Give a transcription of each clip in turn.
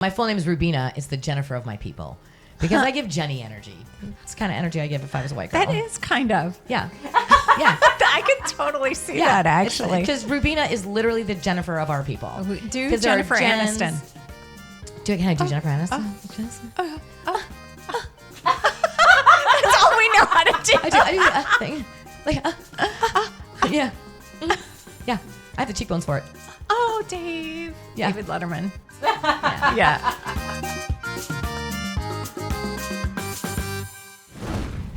My full name is Rubina. It's the Jennifer of my people. Because I give Jenny energy. It's the kind of energy I give if I was a white girl. That is kind of. Yeah. Yeah. I can totally see that, actually. Because Rubina is literally the Jennifer of our people. Do Jennifer Aniston. Can I do Jennifer Aniston? That's all we know how to do. I do that thing. Like, yeah. Yeah. I have the cheekbones for it. Oh, Dave. Yeah. David Letterman. Yeah.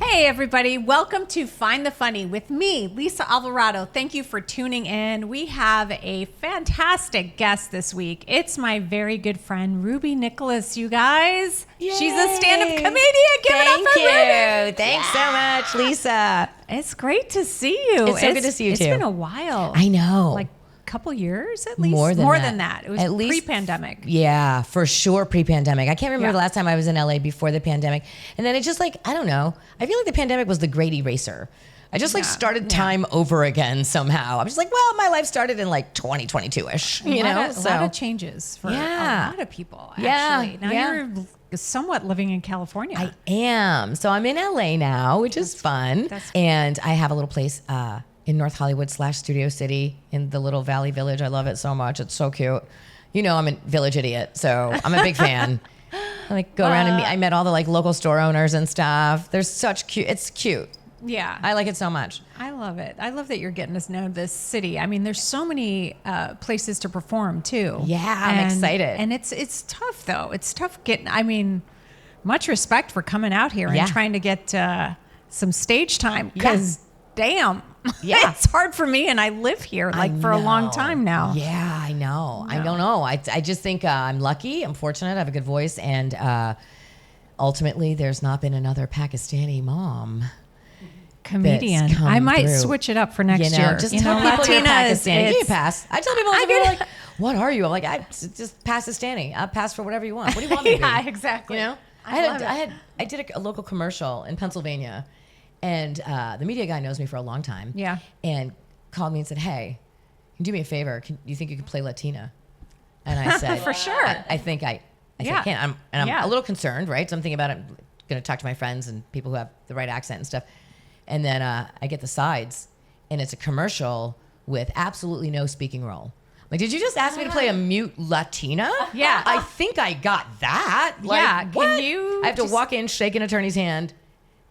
Hey, everybody. Welcome to Find the Funny with me, Lisa Alvarado. Thank you for tuning in. We have a fantastic guest this week. It's my very good friend, Rubi Nicholas, you guys. Yay. She's a stand-up comedian. Give it up for Rubi. Thanks so much, Lisa. It's great to see you. It's so good to see you, It's too. been a while. I know. Like a couple years at least? More than that. It was at least pre-pandemic. Yeah, for sure pre-pandemic. I can't remember the last time I was in LA before the pandemic. And then it just like, I don't know. I feel like the pandemic was the great eraser. I just started time over again somehow. I'm just like, well, my life started in like 2022-ish, you know? A lot of changes for a lot of people, actually. Now you're somewhat living in California. I am. So I'm in LA now, which is fun. And I have a little place in North Hollywood / Studio City in the little Valley Village. I love it so much. It's so cute. You know, I'm a village idiot, so I'm a big fan. I like go around and I met all the like local store owners and stuff. They're such cute. It's cute. Yeah. I like it so much. I love it. I love that you're getting to know this city. I mean, there's so many places to perform too. Yeah, I'm excited. And it's tough though. It's tough getting, I mean, much respect for coming out here and trying to get some stage time because damn. Yeah. It's hard for me and I live here for a long time now. Yeah, I know. I don't know. I just think I'm lucky. I'm fortunate. I have a good voice. And ultimately, there's not been another Pakistani mom. Comedian. I might switch it up for next year. Just tell people you're Pakistani. You pass. I tell people, they're like, what are you? I'm like, I just Pakistani. I'll pass for whatever you want. What do you want me to be? Yeah, exactly. You know? I did a local commercial in Pennsylvania. And the media guy knows me for a long time. Yeah. And called me and said, hey, can you do me a favor? Do you think you could play Latina? And I said, for sure. I think I can. I'm a little concerned, right? So I'm thinking about it. I'm going to talk to my friends and people who have the right accent and stuff. And then I get the sides, and it's a commercial with absolutely no speaking role. Like, did you just ask me to play a mute Latina? Yeah. I think I got that. Like, what? I have to walk in, shake an attorney's hand,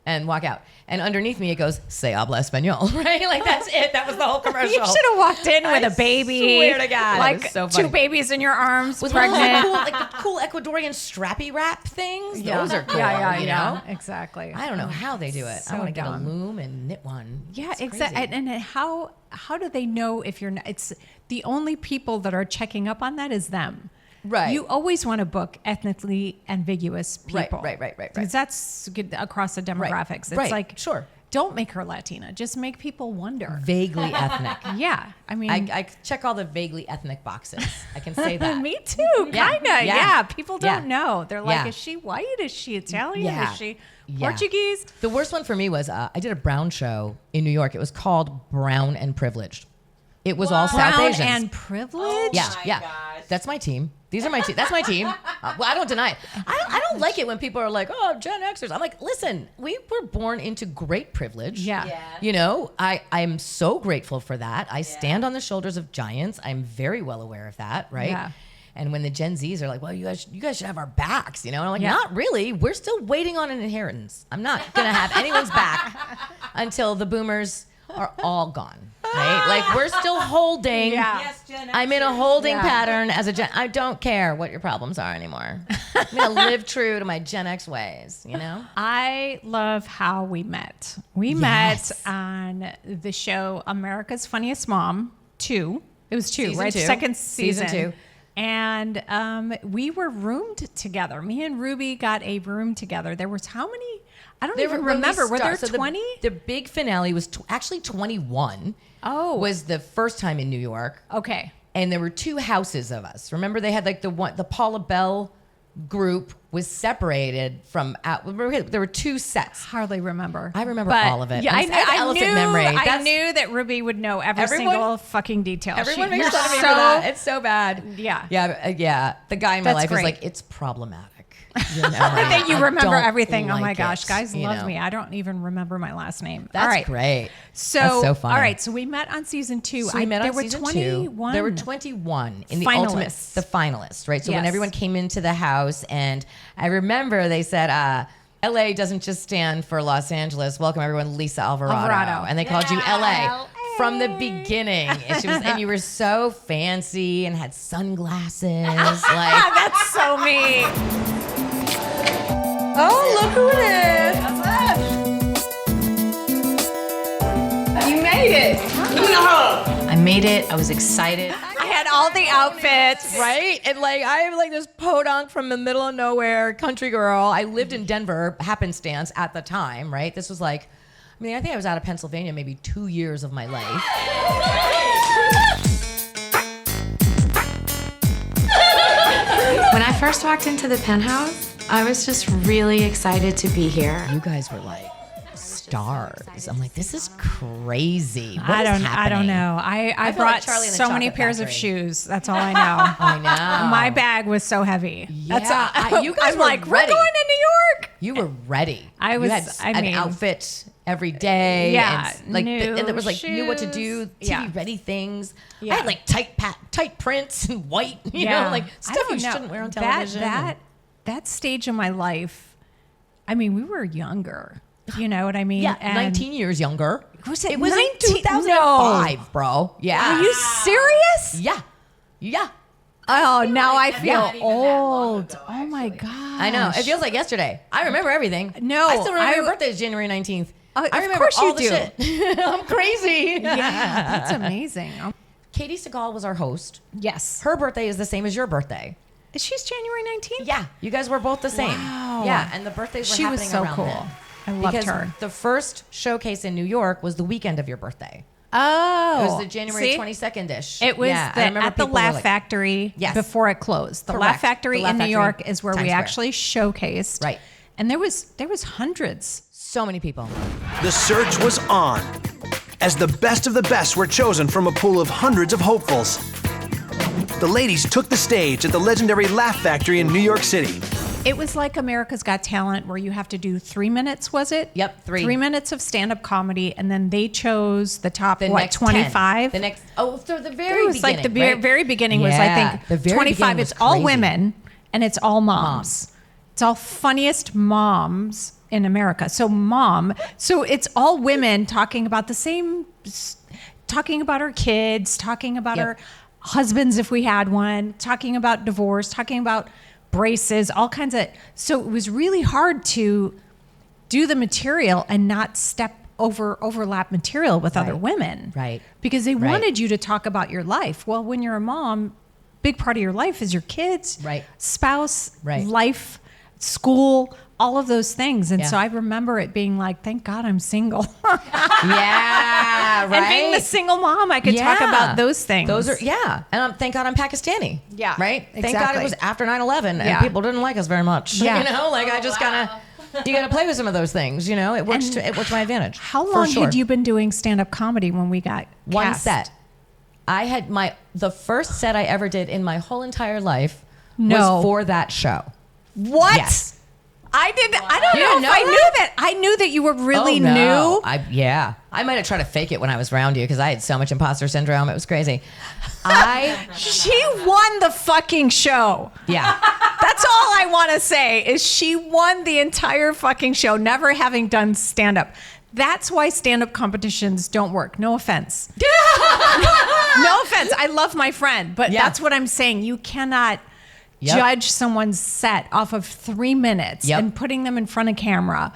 and walk out. And underneath me, it goes, "Se habla español," right? Like, that's it. That was the whole commercial. You should have walked in with a baby. I swear to God. Like, so funny. 2 babies in your arms, with pregnant. like the cool Ecuadorian strappy wrap things. Yeah. Those are cool, Yeah, you know? Exactly. I don't know how they do it. So I want to get a dumb. loom and knit one. Yeah, exactly. And how do they know if you're not? It's the only people that are checking up on that is them. Right. You always want to book ethnically ambiguous people. Right. Because that's good across the demographics. It's like, sure. Don't make her Latina. Just make people wonder. Vaguely ethnic. Yeah. I mean, I check all the vaguely ethnic boxes. I can say that. Me too, kind of. Yeah. People don't know. They're like, is she white? Is she Italian? Yeah. Is she Portuguese? The worst one for me was I did a brown show in New York. It was called Brown and Privileged. It was all South Asians. Brown and Privileged? Oh yeah. Gosh. That's my team. These are my team. That's my team. Well, I don't deny it. I don't like it when people are like, oh, Gen Xers. I'm like, listen, we were born into great privilege. Yeah. You know, I'm so grateful for that. I stand on the shoulders of giants. I'm very well aware of that, right? Yeah. And when the Gen Zs are like, well, you guys should have our backs, you know? And I'm like, not really. We're still waiting on an inheritance. I'm not going to have anyone's back until the boomers are all gone. Right? Like, we're still holding. Yeah. Yes, Gen Xers. I'm in a holding pattern as a Gen. I don't care what your problems are anymore. I'm going to live true to my Gen X ways, you know? I love how we met. We met on the show America's Funniest Mom 2. It was 2, right? 2. Second season. Season 2. And we were roomed together. Me and Ruby got a room together. There was how many? I don't even remember. Were there 20? The big finale was actually 21. Oh. Was the first time in New York. Okay. And there were 2 houses of us. Remember they had like the Paula Bell group was separated from out. There were 2 sets. Hardly remember. I remember all of it. Yeah, I elephant memory. I knew that Ruby would know every single fucking detail. Everyone makes fun of me for that. It's so bad. Yeah. Yeah. The guy in my life is like, it's problematic. You know, I think you remember everything. Like oh my gosh, it, guys love me. I don't even remember my last name. That's all right. great. So, that's so funny. All right, so we met on season 2. So we met on season 21. There were 21 in the finalists. The finalists, right? So when everyone came into the house, and I remember they said, LA doesn't just stand for Los Angeles. Welcome everyone, Lisa Alvarado. And they called you LA. From the beginning, and you were so fancy and had sunglasses. Like that's so me. Oh, look who it is! You made it. Give me a hug. I made it. I was excited. I had all the outfits. Right? And like, I am like this podunk from the middle of nowhere, country girl. I lived in Denver, happenstance at the time, right? This was like, I think I was out of Pennsylvania maybe 2 years of my life. When I first walked into the penthouse, I was just really excited to be here. You guys were like stars. I'm like, this is crazy. I don't know. I brought like so many pairs of shoes. That's all I know. I know. My bag was so heavy. Yeah. That's all. You guys I'm were like, ready. we're going to New York. You were ready. I was. You had an outfit every day. Yeah. And like, and there was like, knew what to do, TV ready things. Yeah. I had like tight prints and white, you know, like stuff you shouldn't wear on television. That stage of my life, we were younger. You know what I mean? Yeah, and 19 years younger. Was it? It was 19? in 2005, No. bro. Yeah. Are you serious? Yeah. Oh, now I feel old. Oh my god. I know. It feels like yesterday. I remember everything. No, I still remember your birthday is January 19th. I remember of course all you the do. shit. I'm crazy. Yeah, that's amazing. Katie Seagal was our host. Yes. Her birthday is the same as your birthday. She's January 19th? Yeah. You guys were both the same. Wow. Yeah. And the birthdays were She was happening so around cool. then. I loved because her. The first showcase in New York was the weekend of your birthday. Oh. It was the January 22nd-ish. It was I remember at the people were Laugh like, Factory before it closed. The Correct. Laugh Factory The Laugh in New Factory, York is where Times we Square. actually showcased. Right. And there was hundreds. So many people. The search was on, as the best of the best were chosen from a pool of hundreds of hopefuls. The ladies took the stage at the legendary Laugh Factory in New York City. It was like America's Got Talent, where you have to do 3 minutes, was it? Yep, 3. 3 minutes of stand-up comedy, and then they chose the top, next 25? 10. The next, so the very It was beginning, like the right? very beginning was, I think, the very 25. beginning was It's all crazy. women, and it's all moms. It's all funniest moms in America. So it's all women talking about the same, talking about our kids, talking about our husbands if we had one, talking about divorce, talking about braces, all kinds of. So it was really hard to do the material and not overlap material with other women. Right. Because they wanted you to talk about your life. Well, when you're a mom, big part of your life is your kids, spouse, life, school, all of those things. And so I remember it being like, thank God I'm single. Yeah, right. And being the single mom, I could talk about those things. Those are, and thank God I'm Pakistani. Yeah, right. exactly. Thank God it was after 9/11 and people didn't like us very much. Yeah. You know, like I just kind of, you got to play with some of those things. You know, it works to my advantage. How long had you been doing stand-up comedy when we got one cast? set? I had the first set I ever did in my whole entire life was for that show. What? Yes. I don't You know didn't if know I that? knew that. I knew that you were really new. I might have tried to fake it when I was around you because I had so much imposter syndrome. It was crazy. She won the fucking show. Yeah. That's all I want to say is she won the entire fucking show, never having done stand-up. That's why stand-up competitions don't work. No offense. No offense. I love my friend, but that's what I'm saying. You cannot judge someone's set off of 3 minutes and putting them in front of camera.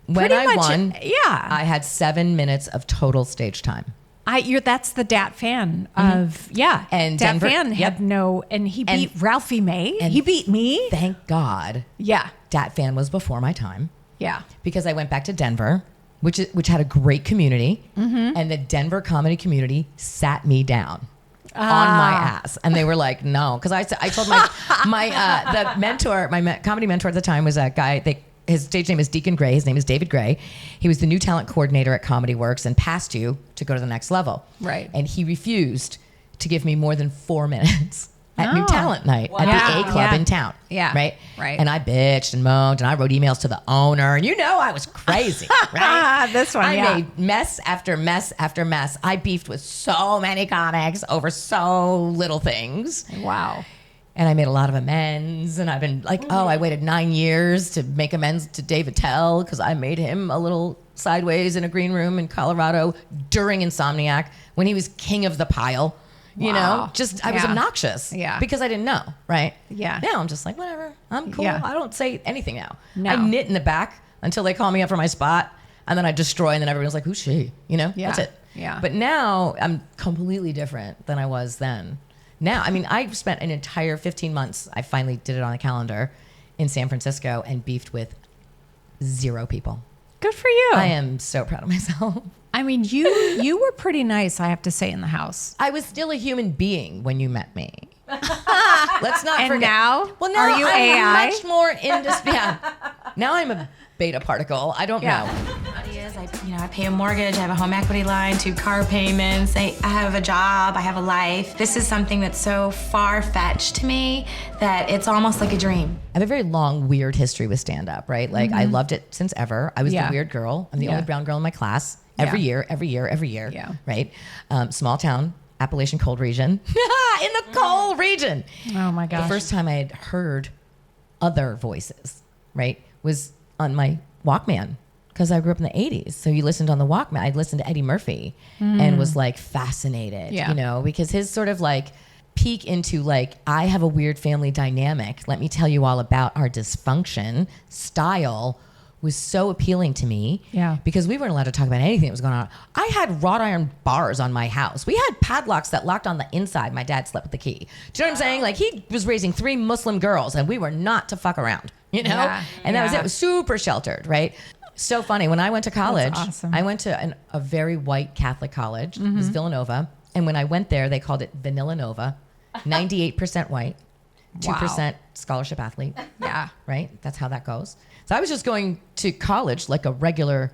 When I won, I had 7 minutes of total stage time. That's the Dat Fan of and Dat Denver, Fan had no, and he beat Ralphie May. And he beat me. Thank God. Yeah, Dat Fan was before my time. Yeah, because I went back to Denver, which had a great community, and the Denver comedy community sat me down. on my ass. And they were like, no. Because I told the mentor, comedy mentor at the time was a guy, his stage name is Deacon Gray. His name is David Gray. He was the new talent coordinator at Comedy Works and passed you to go to the next level. Right. And he refused to give me more than 4 minutes at New Talent Night at the A Club in town. Yeah. Right? Right. And I bitched and moaned and I wrote emails to the owner. And I was crazy. Right? This one, I made mess after mess after mess. I beefed with so many comics over so little things. Wow. And I made a lot of amends. And I've been like, I waited 9 years to make amends to Dave Attell because I made him a little sideways in a green room in Colorado during Insomniac when he was king of the pile. I was obnoxious because I didn't know, right? Yeah. Now I'm just like, whatever, I'm cool. Yeah. I don't say anything now. No. I knit in the back until they call me up for my spot and then I destroy and then everyone's like, who's she? That's it. Yeah. But now I'm completely different than I was then. Now, I've spent an entire 15 months, I finally did it on the calendar in San Francisco and beefed with 0 people. Good for you. I am so proud of myself. You were pretty nice, I have to say, in the house. I was still a human being when you met me. Let's not forget. Now? Well, now Are you I'm AI? much more Now I'm a beta particle. I don't know. I pay a mortgage, I have a home equity line, 2 car payments, I have a job, I have a life. This is something that's so far-fetched to me that it's almost like a dream. I have a very long, weird history with stand-up, right? Like, I loved it since ever. I was the weird girl. I'm the only brown girl in my class. Every year. Yeah. Right? Small town, Appalachian cold region. In the cold region. Oh, my gosh. The first time I had heard other voices, right, was on my Walkman. Because I grew up in the 80s. So you listened on the Walkman. I listened to Eddie Murphy and was like fascinated, because his sort of like peek into like, I have a weird family dynamic. Let me tell you all about our dysfunction style was so appealing to me. Yeah. Because we weren't allowed to talk about anything that was going on. I had wrought iron bars on my house. We had padlocks that locked on the inside. My dad slept with the key. Do you know what I'm saying? Like he was raising 3 Muslim girls and we were not to fuck around, And that was it. It was super sheltered, right? So funny. When I went to college, awesome. I went to a very white Catholic college. It was Villanova. And when I went there, they called it Vanilla Nova. 98% white, 2% scholarship athlete. Yeah. Right? That's how that goes. So I was just going to college like a regular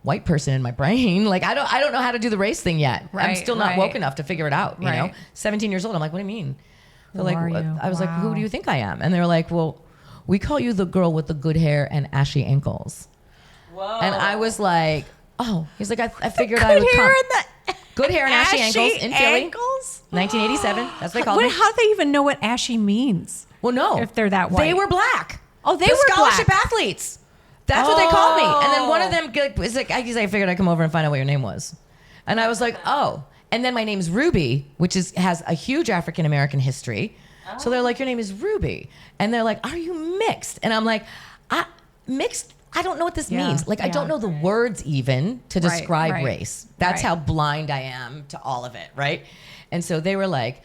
white person in my brain. Like I don't know how to do the race thing yet. I'm still not woke enough to figure it out. You know, 17 years old. I'm like, what do you mean? They're like, I was like, who do you think I am? And they're like, well, we call you the girl with the good hair and ashy ankles. Whoa. And I was like, oh, he's like, I figured I would come. Good hair and ashy ankles in Philly. 1987. That's what they called me. How do they even know what ashy means? Well, no. If they're that white. They were black. Oh, they were scholarship black. Athletes. That's what they called me. And then one of them was like, I figured I'd come over and find out what your name was. And I was like, oh. And then my name's Ruby, which has a huge African-American history. Oh. So they're like, your name is Ruby. And they're like, are you mixed? And I'm like, mixed? I don't know what this means. Like, I don't know the words even to describe race. That's how blind I am to all of it, right? And so they were like,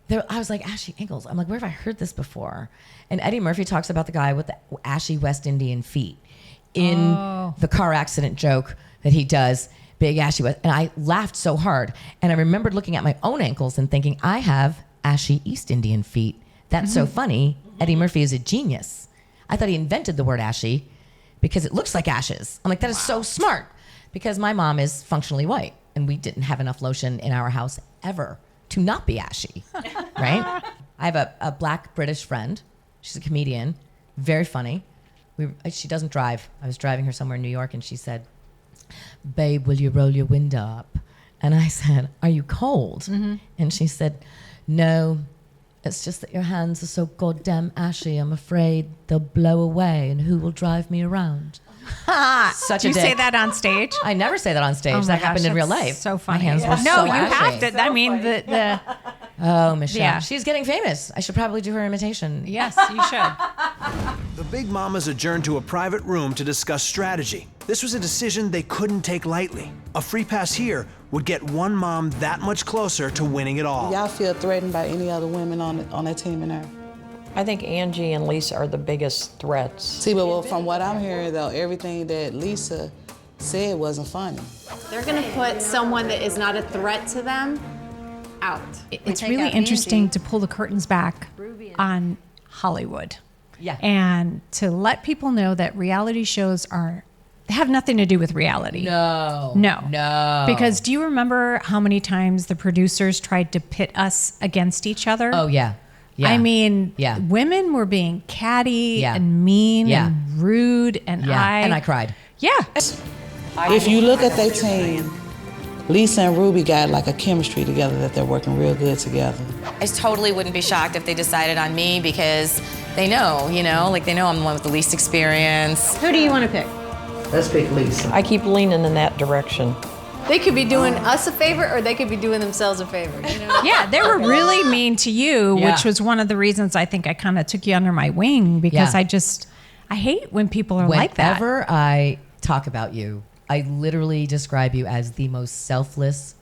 I was like, ashy ankles. I'm like, where have I heard this before? And Eddie Murphy talks about the guy with the ashy West Indian feet in the car accident joke that he does, big ashy West. And I laughed so hard. And I remembered looking at my own ankles and thinking, I have ashy East Indian feet. That's so funny. Eddie Murphy is a genius. I thought he invented the word ashy because it looks like ashes. I'm like, that is so smart. Because my mom is functionally white and we didn't have enough lotion in our house ever to not be ashy, right? I have a black British friend. She's a comedian, very funny. She doesn't drive. I was driving her somewhere in New York and she said, babe, will you roll your window up? And I said, are you cold? And she said, no, it's just that your hands are so goddamn ashy. I'm afraid they'll blow away and who will drive me around? Such Do a you dick. say that on stage? I never say that on stage. Oh that happened in real life. So funny. My hands were No, so you ashy. have to. I mean, the Oh, Michelle. Yeah. She's getting famous. I should probably do her imitation. yes, you should. The Big Mamas adjourned to a private room to discuss strategy. This was a decision they couldn't take lightly. A free pass here would get one mom that much closer to winning it all. Y'all feel threatened by any other women on that team in there? I think Angie and Lisa are the biggest threats. See, but from what I'm hearing, though, everything that Lisa said wasn't funny. They're gonna put someone that is not a threat to them out. It's really interesting to pull the curtains back on Hollywood. Yeah. And to let people know that reality shows have nothing to do with reality. No. Because do you remember how many times the producers tried to pit us against each other? Oh, yeah. Yeah. I mean, yeah. Women were being catty and mean and rude, and I cried. Yeah. If you look at their team, Lisa and Ruby got like a chemistry together that they're working real good together. I totally wouldn't be shocked if they decided on me because they know, they know I'm the one with the least experience. Who do you want to pick? Let's pick Lisa. I keep leaning in that direction. They could be doing us a favor, or they could be doing themselves a favor. Yeah, they were really mean to you, which was one of the reasons I think I kind of took you under my wing, because I hate when people are like that. Whenever I talk about you, I literally describe you as the most selfless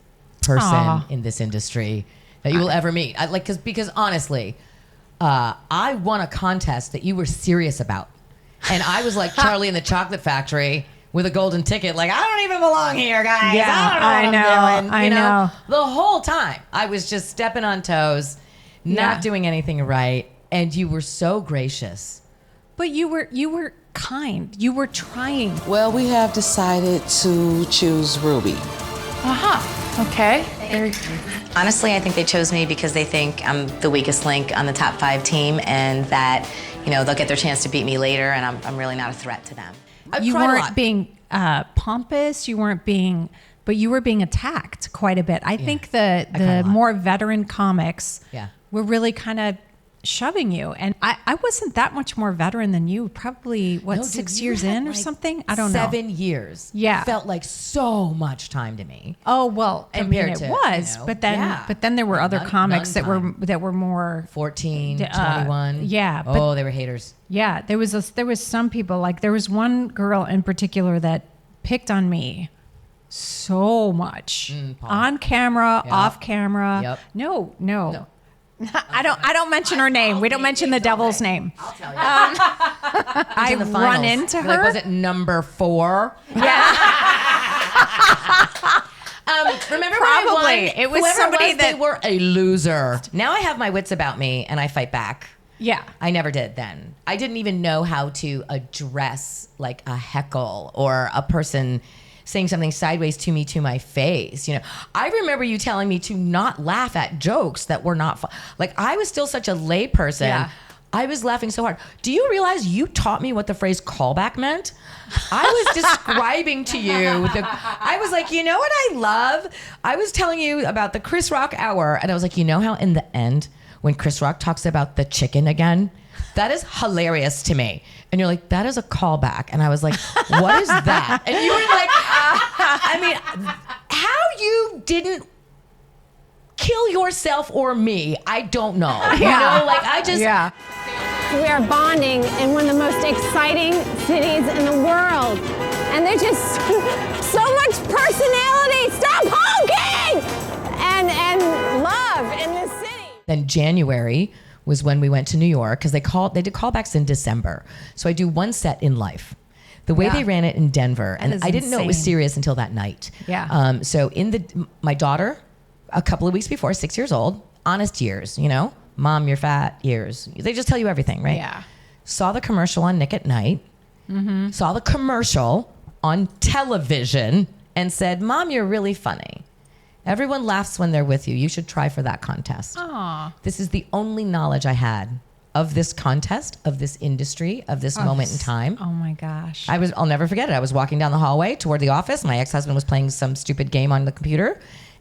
person in this industry that you will ever meet. Because honestly, I won a contest that you were serious about, and I was like Charlie in the Chocolate Factory with a golden ticket, like, I don't even belong here, guys. Yeah, I don't know what I'm doing. I know. The whole time, I was just stepping on toes, not doing anything right, and you were so gracious. But you were kind. You were trying. Well, we have decided to choose Ruby. Okay. Honestly, I think they chose me because they think I'm the weakest link on the top 5 team and that, they'll get their chance to beat me later, and I'm really not a threat to them. You weren't being pompous. You weren't being, but you were being attacked quite a bit. I think the more veteran comics were really kind of shoving you. And I wasn't that much more veteran than you. Probably, 6 years in or something? I don't know. 7 years. Yeah. Felt like so much time to me. Oh, well, Compared it to, was. But then there were other comics that were more 14, 21. Yeah. But, they were haters. Yeah. There was some people, like there was one girl in particular that picked on me so much. On camera, off camera. Yep. No. I don't mention her name. We don't mention the devil's name. I'll tell you. I run into her. Like, was it number 4? Remember Probably. when I won? It was Whoever somebody it was, they were a loser. Now I have my wits about me and I fight back. Yeah. I never did then. I didn't even know how to address like a heckle or a person saying something sideways to me to my face. I remember you telling me to not laugh at jokes that were not like, I was still such a lay person. Yeah. I was laughing so hard. Do you realize you taught me what the phrase callback meant? I was describing to you, I was like, you know what I love? I was telling you about the Chris Rock hour, and I was like, you know how in the end, when Chris Rock talks about the chicken again, that is hilarious to me. And you're like, that is a callback. And I was like, what is that? And you were like, I mean, how you didn't kill yourself or me, I don't know. We are bonding in one of the most exciting cities in the world. And there's just so much personality. Stop honking! And love in this city. Then January was when we went to New York, because they did callbacks in December. So I do one set in life. The way they ran it in Denver, and I didn't know it was serious until that night. Yeah. So my daughter, a couple of weeks before, 6 years old, honest years, Mom, you're fat years. They just tell you everything, right? Yeah. Saw the commercial on Nick at Nite. Mm-hmm. Saw the commercial on television and said, Mom, you're really funny. Everyone laughs when they're with you. You should try for that contest. Aww. This is the only knowledge I had of this contest, of this industry, of this moment in time. Oh my gosh. I'll never forget it. I was walking down the hallway toward the office. My ex-husband was playing some stupid game on the computer.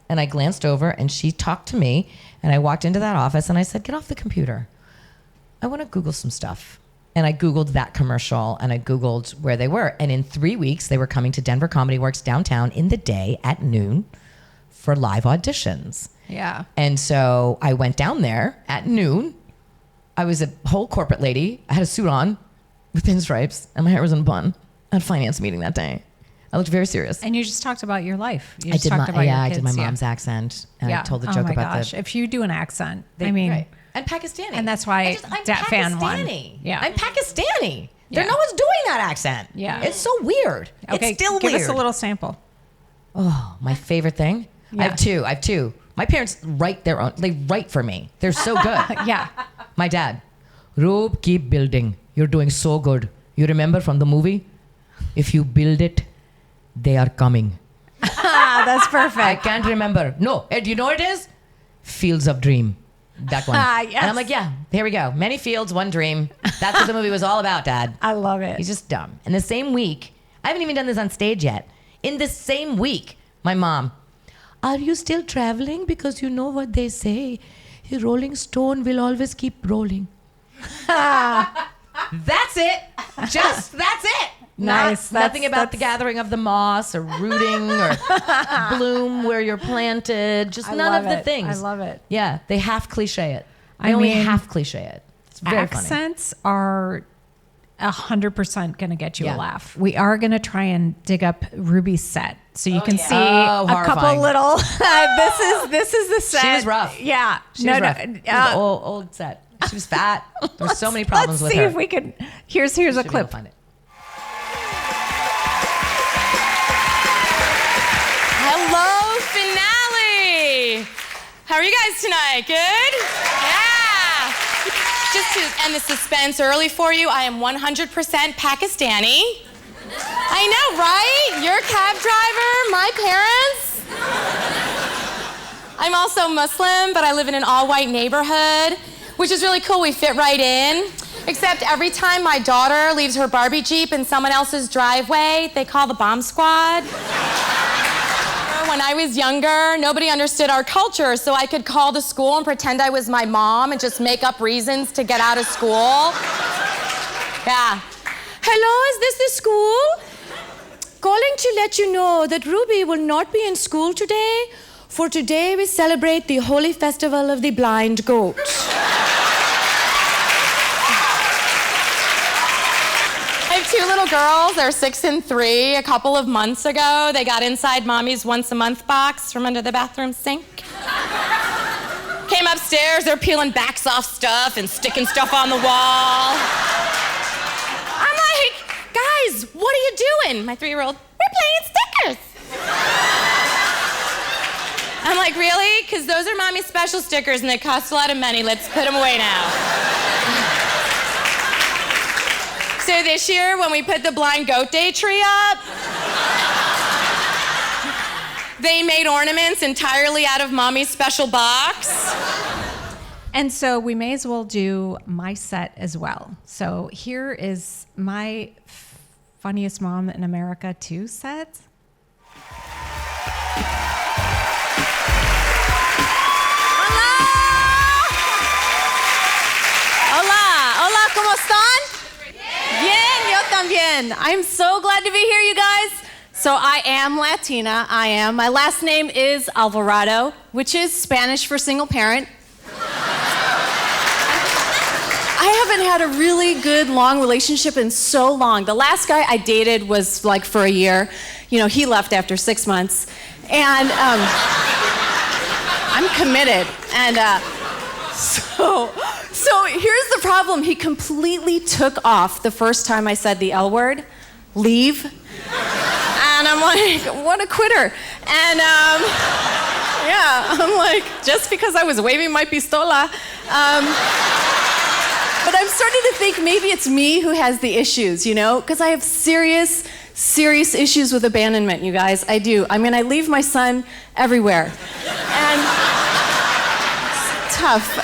And I glanced over and she talked to me. And I walked into that office and I said, get off the computer. I want to Google some stuff. And I Googled that commercial and I Googled where they were. And in 3 weeks, they were coming to Denver Comedy Works downtown in the day at noon for live auditions. Yeah. And so I went down there at noon. I was a whole corporate lady. I had a suit on with pinstripes and my hair was in a bun. I had a finance meeting that day. I looked very serious. And you just talked about your life. I did my mom's accent. And I told the joke about the... If you do an accent, right. And Pakistani. And that's why that fan won. Yeah. I'm Pakistani. Yeah. No one's doing that accent. Yeah. It's so weird. Okay, it's still give weird. us a little sample. Oh, my favorite thing? Yeah. I have two. My parents write their own. They write for me. They're so good. Yeah. My dad, Rube, keep building. You're doing so good. You remember from the movie? If you build it, they are coming. That's perfect. I can't remember. No, Ed, you know what it is? Fields of Dream. That one. Yes. And I'm like, yeah, here we go. Many fields, one dream. That's what the movie was all about, Dad. I love it. He's just dumb. In the same week, I haven't even done this on stage yet. In the same week, my mom, are you still traveling? Because you know what they say. A rolling stone will always keep rolling. That's it. That's it. Nice. Nothing about the gathering of the moss or rooting or bloom where you're planted. Just none of the things. I love it. Yeah, they half cliche it. I They only mean, half cliche it. It's very funny. Accents are 100% going to get you Yeah. a laugh. We are going to try and dig up Ruby's set so you can see Oh, a horrifying. couple little. This is the set. She was rough. Yeah, She was rough. It was an old set. She was fat. There were so many problems with her. Let's see if we can. Here's a Should be able clip. to find it. Hello, finale. How are you guys tonight? Good? Yeah. Just to end the suspense early for you, I am 100% Pakistani. I know, right? You're a cab driver, my parents. I'm also Muslim, but I live in an all-white neighborhood, which is really cool. We fit right in. Except every time my daughter leaves her Barbie Jeep in someone else's driveway, they call the bomb squad. When I was younger, nobody understood our culture, so I could call the school and pretend I was my mom and just make up reasons to get out of school. Yeah. Hello, is this the school? Calling to let you know that Ruby will not be in school today, for today we celebrate the holy festival of the blind goat. I have two little girls. They're 6 and 3. A couple of months ago, they got inside mommy's once-a-month box from under the bathroom sink. Came upstairs, they're peeling backs off stuff and sticking stuff on the wall. I'm like, guys, what are you doing? My 3-year-old, we're playing stickers. I'm like, really? Because those are mommy's special stickers and they cost a lot of money. Let's put them away now. So this year, when we put the blind goat day tree up, they made ornaments entirely out of mommy's special box. And so we may as well do my set as well. So here is my funniest mom in America 2 set. Hola, ¿cómo están? Bien, yo también. I'm so glad to be here, you guys. So I am Latina. My last name is Alvarado, which is Spanish for single parent. I haven't had a really good, long relationship in so long. The last guy I dated was like for a year. You know, he left after 6 months. And I'm committed. And so here's the problem. He completely took off the first time I said the L word, leave. And I'm like, what a quitter. And yeah, I'm like, just because I was waving my pistola. But I'm starting to think maybe it's me who has the issues, you know? Because I have serious issues with abandonment, you guys. I do. I mean, I leave my son everywhere. And it's tough.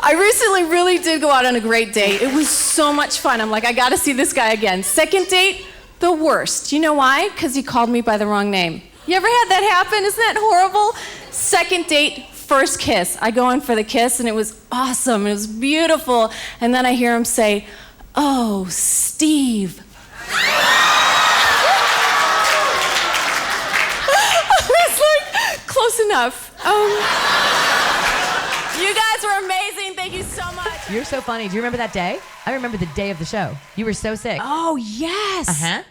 I recently really did go out on a great date. It was so much fun. I'm like, I gotta see this guy again. Second date, the worst. You know why? Because he called me by the wrong name. You ever had that happen? Isn't that horrible? Second date, first kiss. I go in for the kiss and it was awesome. It was beautiful. And then I hear him say, "Oh, Steve." I was like, close enough. You guys were amazing. Thank you so much. You're so funny. Do you remember that day? I remember the day of the show. You were so sick. Oh, yes. Uh-huh.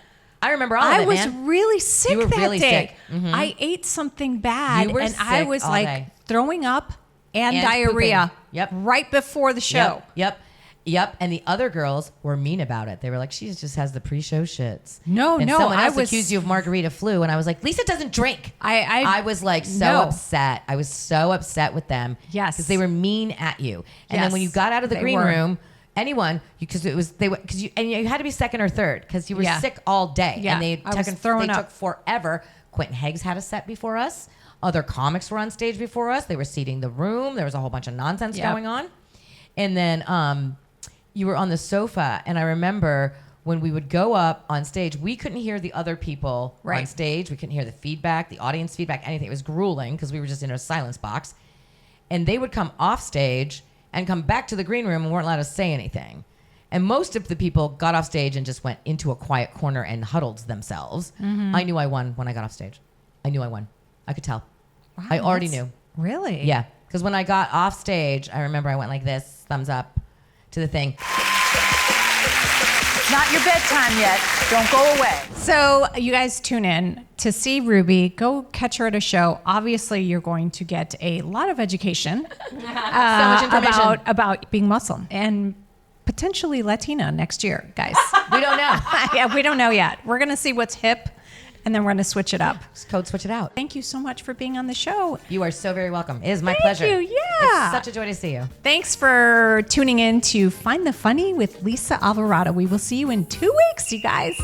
I remember all of I it, was man. really sick You were that really day. sick. Mhm. I ate something bad You were and I sick was all like day. throwing up and And diarrhea. pooping. Yep. Right before the show. Yep. Yep, and the other girls were mean about it. They were like, she just has the pre-show shits. No, and no, someone else I was accused you of margarita flu, and I was like, Lisa doesn't drink. I was like so no. upset. I was so upset with them. Yes, because they were mean at you. And then when you got out of the green room, anyone, because it was because you had to be second or third because you were sick all day. Yeah, and they throwing up. took forever. Quentin Heggs had a set before us. Other comics were on stage before us. They were seating the room. There was a whole bunch of nonsense going on, and then you were on the sofa, and I remember when we would go up on stage, we couldn't hear the other people on stage. We couldn't hear the feedback, the audience feedback, anything. It was grueling because we were just in a silence box. And they would come off stage and come back to the green room and weren't allowed to say anything. And most of the people got off stage and just went into a quiet corner and huddled themselves. Mm-hmm. I knew I won when I got off stage. I knew I won. I could tell. Wow, I already knew. Really? Yeah. Because when I got off stage, I remember I went like this, thumbs up to the thing. It's not your bedtime yet. Don't go away. So you guys tune in to see Ruby. Go catch her at a show. Obviously, you're going to get a lot of education so much information about being Muslim and potentially Latina next year, guys. We don't know. Yeah, we don't know yet. We're going to see what's hip. And then we're going to switch it up. Code switch it out. Thank you so much for being on the show. You are so very welcome. It is my pleasure. Thank you. Yeah. It's such a joy to see you. Thanks for tuning in to Find the Funny with Lisa Alvarado. We will see you in 2 weeks, you guys.